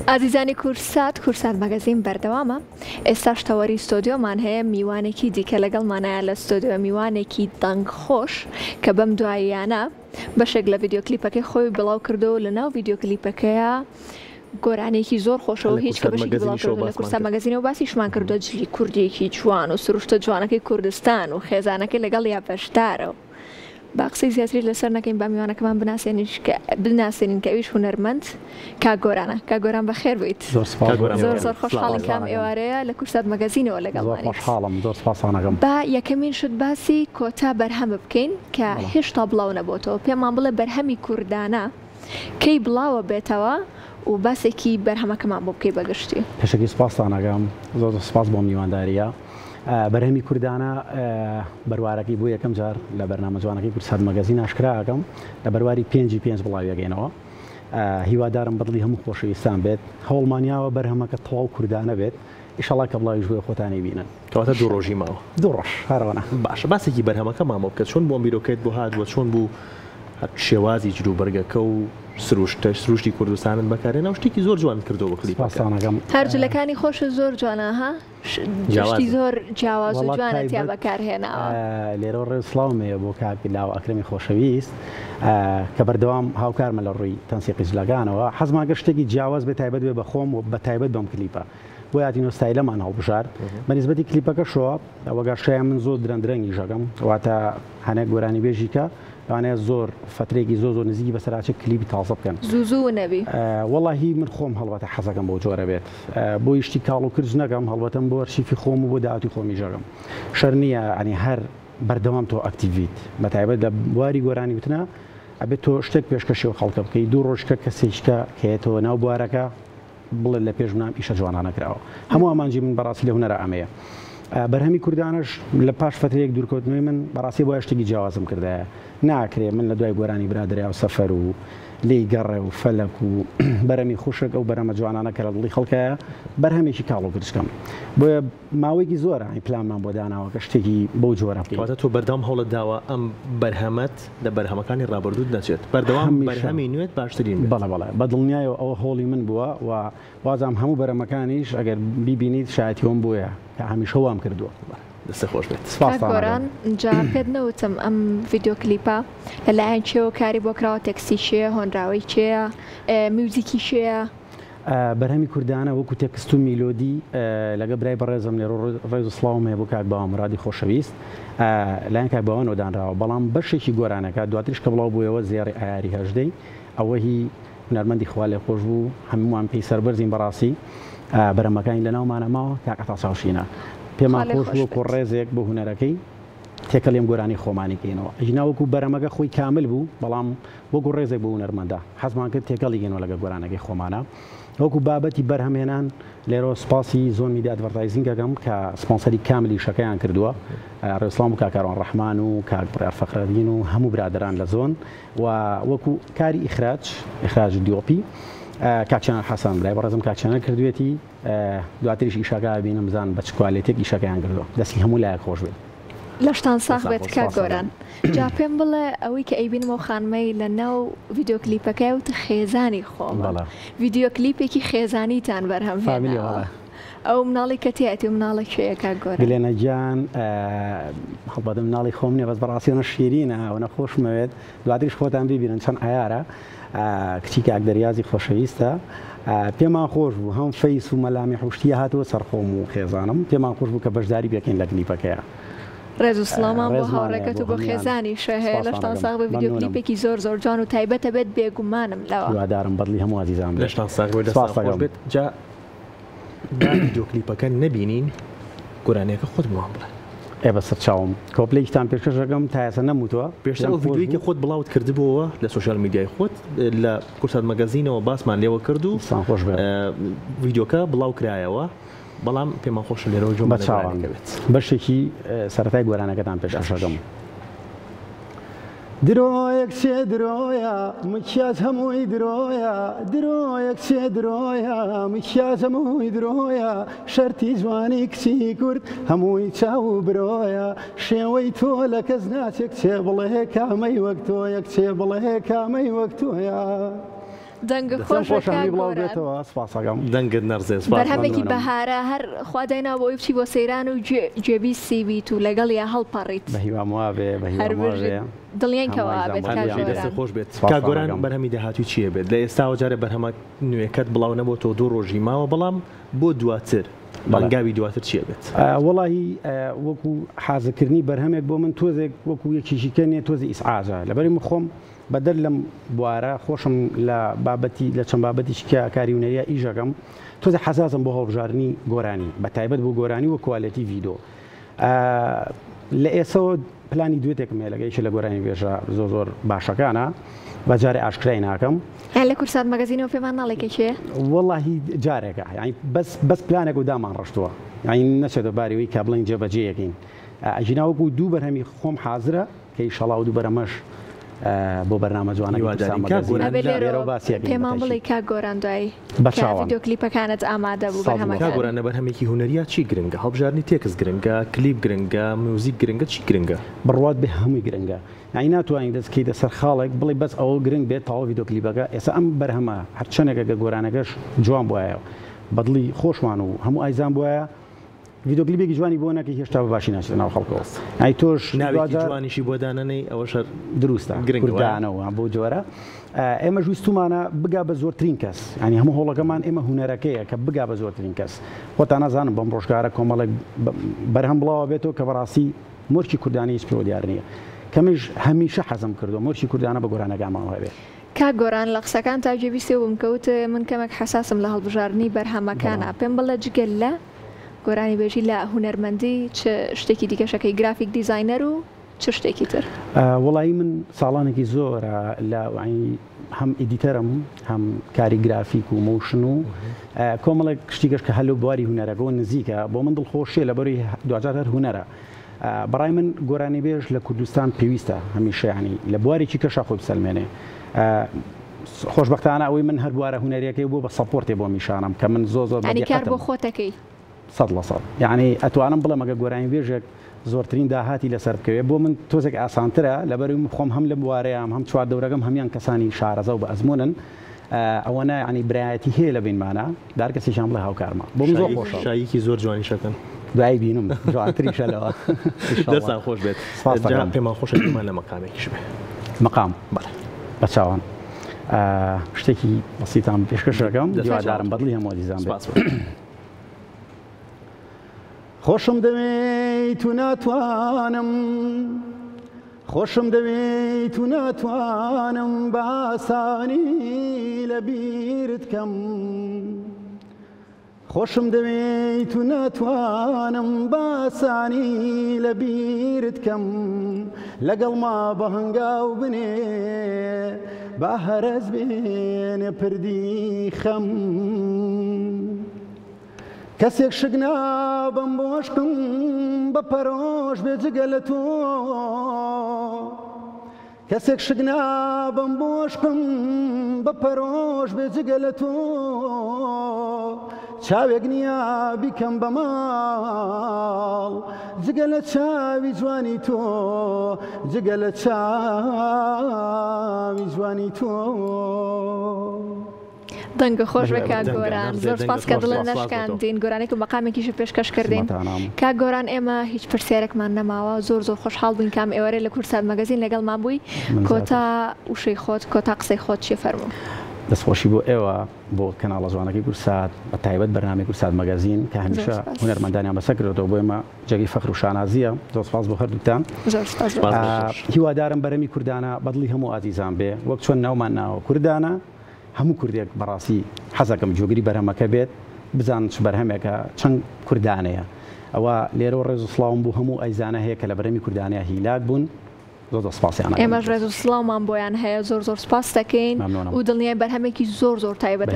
ئازیزانی کورسات مەگەزین بەردەوامە. ئێستاش تەوەری ستۆدیۆمان هەیە، میوانێکی دیکە لەگەڵمانایە لە ستۆدیۆ، میوانێکی دەنگخۆش کە بەم دواییانە بەشێک لە ڤیدیۆ کلیپەکەی خۆی بڵاو کردو. لە ناو ڤیدیۆ کلیپەکەیە گۆرانێکی زۆر خۆشەوە هیچ کە بەشێکی بڵاو کردو لە کورسات مەگەزینەوە باسیشمان کردو، جلی کوردیەکی جوان و سروشتە جوانەکەی کوردستان و خێزانەکەی لەگەڵ یا بەشدارەوە. با قسەی زیاتری لەسەر نەکەین، با میوانەکەمان بناسێنین کە ئەویش هونەرمەند کاگۆرانە. کاگۆران بەخێر بێیت. زۆر خۆشحاڵین کام ئێوارەیە لە کورسات مەگەزینەوە لەگەڵمانی. با یەکەمین شت باسی کۆتا بەرهەمە بکەین کە هێشتا بڵاو نەبووتەوە. پێمان بڵێ بەرهەمی کوردانە کەی بڵاوە بێتەوە و باسێکی بەرهەمەکەمان بۆ بکەی بەگشتی. پێشەکی سوپاسان ئەگەم، زۆر سوپاس بۆ میوانداریە. بەرهەمی کوردانە بەروارەکەی بۆ یەکەم جار لە بەرنامە جوانەکەی کورسات مەگەزین ئاشکراکەم لە بەرواری 5/5 بڵاویەگەینەوە. هیوادارم بەدڵی هەموو خۆشەویستان بێت، هەوڵمانیاوە بەرهەمەکە تەواو کوردانە بێت، ئیشەڵا کە بڵاویش بۆ خۆتانی بینن. کەواتە دوو ڕۆژی ماوە، دوو ڕۆژ هەروەنا. باشە، باسێکی بەرهەمەکە مامۆ بکە، چۆن بۆ بیرۆکەیت بۆ هاتووە، چۆن بوو شێوازی جلوبەرگەکە و سروشتی کوردستانت بەکارێنە و شتێکی زۆر جوان کردەوە بە کلیپەکە. هەرجلەکانی خۆش زۆر جوانە، ها شتی زۆر جیاواز و جوانەتیا بەکارهێناوە. لێرە ڕێوسڵاومەیە بۆ کاکی لاو ئەکرەمی خۆشەویست کە بەردەوام هاوکارمە لە ڕووی تەنسیقی جلەکانەوە. حەزماگە شتێکی جیاواز بێ تایبەت بێ بە خۆم و بە تایبەت بەم کلیپە بۆ یاتین ستایلەمان هەڵبژار. بەنسبەتی کلیپەکەشەوە ئەوەگەشەیە من زۆر درەنگی ژەگەم، واتە هەنێک گۆرانی بێژیکە لەوانەیە زۆر فترێکی زۆر نزیکی بەسەراچە کلیپی تازە بکەن، زوو نەبی. وەڵاهی من خۆم هەڵبەتە حەزەکەم بۆ جۆرە بێت، بۆ یشتی کاڵ و کرد نەکەم، هەڵبەتەم بۆ ئەرشیفی خۆم و بۆ داهاتی خۆمی ژەگەم. شەر نییە ئەنی هەر بەردەوام تۆ ئەکتیڤیت بە تایبەت لە بواری گۆرانی وتنە ئەبێت تۆ شتێک پێشکەشی و خەڵکە بکەی. دوو ڕۆژکە کەسێککە کێتەوە ناو بوارەکە بڵێت لە پێش منام ئیشە جوانانەکراوە. هەموو ئەمانجی من بەڕاستی لە هونەرە ئەمەیە. بەرهەمی کوردانش لە پاش فترەیەک دوورکەوتنەوەی من بەڕاستی بۆ شتێکی جیاوازم کردایە. ناکرێ من لە دوای گۆرانی برادریا و سەفەر و لی گەڕێ و فەلەک و بەرەمی خوشک ئەو بەرەمە جوانانە کە لە دڵی خەڵکەیە بەرهەمێکی کاڵ و گرچکەم. بۆیە ماوەیەکی زۆرە ئەی پلانمان بۆ داناوە کە شتێکی بەو جۆرە بکەیت. کەواتە تۆ بەردەوام هەوڵت داوە ئەم بەرهەمەت لە بەرهەمەکانی ڕابردوود نەچێت، بەردەوام بەرهەمی نوێت باشترین. بەڵێ بە دڵنیایەوە ئەوە هۆڵی من بووە و وازام هەموو بەرەمەکانیش ئەگەر بیبینیت شایەتیەوەم بۆیە کە هەمیشە وام کردووە. دەستە خۆش بێت. گۆران جا پێت نەوتم ئەم ڤیدیۆ کلیپە لەلایەن چێوە کاری بۆ کراوە، تەکسی چێە، هۆنراوەی چێە، میوزیکی چێە؟ بەرهەمی کوردانە وەکو تێکست و میلۆدی لەگە برای بەڕێزم لێ ڕێز و سڵاومەیە بۆ کاک باوە مرادی خۆشەویست لایەن کاک باوەنەوە دانراوە، بەڵام بەشێکی گۆرانەکە دواتریش کە بڵاو بوویەوە زیێڕی ئایاری هەژدەی ئەوە هی هونەرمەندی خوا لێ خۆش بوو، هەمووان پێی سەربەرزین بەڕاستی بەرەمەکانی لە ناومانەماوە کاک ئەتاساوشینە. پێمان خۆش بوو کۆ ڕێزێک بۆ هونەرەکەی تێکەڵێم گۆرانی خۆمانی کەینەوە. ژناوەکو بەرەمەکە خۆی کامل بوو، بەڵام وەکو ڕێزێک بۆ هونەرمەندە حەزمان کرد تێکەڵی گەینەوە لەگە گۆرانەکەی خۆمانە. وەکو بابەتی بەرهەمهێنان لێرە سپاسی زۆن میدیا ئەدڤەرتایزینگەکەم کە سپۆنسەری کاملی شەکەیان کردووە، ڕێسڵام و کاکاڕۆن ڕەحمان و کاک بڕیار فەخرەدین و هەموو برادران لە زۆن، و وەکو کاری ئیخراج دیۆپی کاکچەنەر حەسەن برای بەڕێزم کاکچەنەر کردوێتی، دواتریش ئیشەکە بینم بزان بە چ کوالێتێک ئیشەکەیان کردووە. دەستی هەموو لایەک خۆش بێت، لەشتان ساغ بێت کاک گۆران. جا پێم بڵێ ئەوەی کە ئەیبینمەوە خانمەی لە ناو ڤیدیۆ کلیپەکەی وتە خێزانی خۆمە، ڤیدیۆ کلیپێکی خێزانیتان بەرهەمهێناوە. ئەو مناڵی کە تێتی و مناڵی کوێیە کاک گۆران؟ گلێنە گیان هەڵبەت مناڵی خۆم نییە، بەس بەڕاستیەوە شیرینە و نەخۆشمەوێت، دواتریش خۆتان ببینن چەند ئایارە. کچی کاک دەریازی خۆشەویستە، پێمان خۆش بوو هەم فەیس و مەلامی حوشتیە هاتووە سەرخۆم و خێزانم، پێمان خۆش بوو کە بەشداری بێکەین لە کلیپەکەیە. ڕێز و سڵامان بۆ هاوڕێکەت و بۆ خێزانی شەهەیە لەشتان ساغ بە ڤیدیۆ کلیپێکی زۆر جوان و تایبەتە بێت بێگومانم لەوە. هیوادارم بەدڵی هەموو عەزیزان لەشتان ساغ بێت. جا ڤیدیۆ کلیپەکە نەبینین گۆرانەکە خۆت بڵام بڵێ. بە سەر چاوم کۆپلێکتان پێشکەشەکەم تا ئێستا نەموتووە. پێشتر ڤیدیۆی کە خۆت بڵاوت کردبووە لە سوشال میدیای خۆت لە کورسات مەگەزینەوە باسمان لێوە کرد و ڤیدیۆکە بڵاو کرایەوە، بەڵام پێمان خۆش لێرەوە جۆ بەچاوان بێت. بەشێکی سەرەتای گۆرانەکەتان پێشکەشەکەم. درۆیەک سێ درۆیە مکیاز هەمووی درۆیە، درۆیەک سێ درۆیە مکیاز هەمووی درۆیە، شەرتی جوانی کچی کورد هەمووی چاو برۆیە، شێوەی تۆ لە کەس ناچێک چێ بڵێ کامەی وەک تۆ، یەک چێ بڵێ کامەی وەک تۆیە. دەنگ خۆشەکە بڵاوێتەوە سپاسەکەم دەنگت نەرزێ بەرهەمێکی بەهارە هەر خواداینا بۆی بچی بۆ سەیران و گوێبی سیویت و لەگەڵ یا هەڵپەڕیت بە هیوام وابێ بە هیوام وابێ دڵیانکەوە بێت دەست خۆش بێت کاگۆران بەرهەمی داهاتوی چیە بێت لە ئێستا جارە بەرهەمە نوێەکەت بڵاو نەبووەوە 2 ڕۆژی ماوە بەڵام بۆ دواتر بەڵگاوی دواتر چیە بێت وەڵاهی وەکو حازەکردنی بەرهەمێک بۆ من تۆزێک وەکو یەکیشیکەنێ تۆزی ئیسعاجە لەبەری من خۆم بەدەر لەم بوارە خۆشم لە بابەتی لە چەند بابەتیشکە کاری هونەریە ئیژەکەم تۆزە حەزازم بۆ هەڵبژاردننی گۆرانی بە تایبەت بۆ گۆرانی و کوالەتی ڤیدۆ لە ئێسەوە پلانی دوێتێکم هەیە لەگەیشی لە گۆرانی بێژە زۆر باشەکانە بەجارێ ئاشکرای ناکەم لە کورسات مەگەزینەوە پێمان ناڵێکە چێ؟ وەڵاهی جارێکە ینی بەس پلانێک و دامان ڕشتووە ینی نەچێتە باریەوەی کا بڵین جێبەجێیەکەین ئەژیناوەکو دوو بەرهەمی خۆم حازرە کە ئیشەڵا و دوو بەرەمەش بۆ بەرنامە جوانە پێمان بڵێ کا گۆران دوایی ڤیدیۆ کلیپەکانت ئامادە بوو بەرهەمەکە گۆرانە بەرهەمێکی هونەریە چی گرنگە هەڵبژاردننی تێکس گرنگە کلیپ گرنگە موزیک گرنگە چی گرنگە بڕوات بێ هەمووی گرنگە یانی ناتوانین دەستکەیتە سەر خاڵێک بڵێ بەس ئەوە گرنگ بێت تاوە ڤیدیۆ کلیپەکە ئێستا ئەم بەرهەمە هەرچەندێکە گۆرانەکەش جوان بواە بەدڵی خۆشمان و هەموو ئایزان بواە ڤیدیۆ کلیپێکی جوانی بۆ نەکە هێشتا بە باشی ناچێت ناو خەڵکەوە ئای تۆش جوانیشی بۆ دانەنەی ئەوە شەر دروستە گرنگدانەوە بۆ جۆرە ئێمە ویستمانە بگا بە زۆرترین کەس ینی هەموو هۆڵەکەمان ئێمە هونەرەکەیە کە بگا بە زۆرترین کەس خۆتان نازانم بەم ڕۆژگارە کۆمەڵێک بەرهەم بڵاوە بێتەوە کە بەڕاستی مۆرچی کوردانی هیچ پێوە دیار نییە کەمیش هەمیشە حەزم کردو مۆرچی کوردانە بە گۆرانەکانمانەوە بێت کا گۆران لە قسەکان تا جێبیستێ بووم کەوت من کەمێک حساسم لە هەڵبژاردننی بەرهەمەکانە پێم بڵە جگەل لە گۆرانی بێژی لە هونەرمەندی چ شتێکی دیکەشەکەی گرافیک دیزاینەر و چ شتێکی تر وڵایی من ساڵانێکی زۆرە لە هەم ئیدیتەرم هەم کاری گرافیک و مۆشن و کۆمەڵێک شتیگەش کە هەلو بواری هونەرەکەەوە نزیکە بۆ من دڵخۆشیە لە بەروی دوجار هەر هونەرە بەڕای من گۆرانی بێژ لە کوردستان پێویستە هەمیشە ینی لە بوارێکی کەشا خۆی بسەلمێنێ خۆشبەختانە ئەوەی من هەر بوارە هونەریەکەی بۆ بە سەپۆرتێ بۆ میشانم کە من زۆر کار بۆ خۆتەکەی 100% یعنی ئەتوانم بڵێ مەگە گۆرانی بێژێک زۆرترین داهاتی لەسەر بکەوێت بۆ من تۆزێک ئاسانترە لەبەروی خۆم هەم لە بوارەیەم هەم چوار دەورەکەم هەمیان کەسانی شارەزە و بە ئەزمونن ئەوەنە ینی برایەتی هەیە لە بینمانە دار کەسیشان بڵێ هاوکارمە بۆ من زۆر خۆشە شاییکی زۆر جوانی شەکەن دوای بینم جوانتریشەلەوە دەستان خۆش بێت پێمان خۆشە پێمان لە مەقامێکیش بێ مەقام بە چاوان شتێکی بەسیتان پێشکەشەکەم دیوادارم بەدڵی هەموو دیزان خۆشم دەوێت و ناتوانم خۆشم دەوێت و ناتوانم بە ئاسانی لە بیرت کەم خۆشم دەوێت و ناتوانم بە ئاسانی لە بیرت کەم لەگەڵ ما بە هەنگاو بنێ با هەرەز بێنێ پردی خەم کەسێک شگنا بەم بۆشکم بە پەرۆش بێ جگە لە تۆ کەسێک شگنا بەم بۆشکم بە پەرۆش بێ جگە لە تۆ چاوێک نییە بیکەم بە ماڵ جگە لە چاوی جوانی تۆ جگە لە چاوی جوانی تۆ دەنگە خۆش بە کاک گۆران زۆر سپاس کە دڵە نەشکاندین گۆرانێک و مەقامێکیش پێشکەش کردین کاک گۆران ئێمە هیچ پرسیارێکمان نەماوە زۆر خۆشحاڵ بووین کام ئێوەرە لە کورسات مەگەزین لەگەڵمان بووی کۆتا وشەی خۆت کۆتا قسەی خۆت چی فەرموو دەستخۆشی بۆ ئێوە بۆ کەناڵە جوانەکەی کورسات بە تایبەت بەرنامەی کورسات مەگەزین کە هەمیشە هونەرمەندانیان بەسەکرێتەوە بۆ ئێمە جێگەی فەخر و شانازیە زۆر سپاس بۆ هەردووتان هیوادارم بەرەمی کوردانە بەدڵی هەموو ئازیزان بێ وەک چۆن ناومان ناوە کوردانە هەموو کوردێک بەڕاستی حەزەکەم جۆگری بەرهەمەکە بێت بزان چ بەرهەمێکە چەند کوردانەیە ئەوە لێرەوە ڕێز و سڵاوم بوو هەموو ئەیزانە هەیە کە لە بەرەمی کوردانیا هیلاک بوون زۆر سپاسیان ئێمەش ڕێز و سڵاومان بۆیان هەیە زۆر سپاس دەکەین و دڵنیای بەرهەمێکی زۆر تایبەت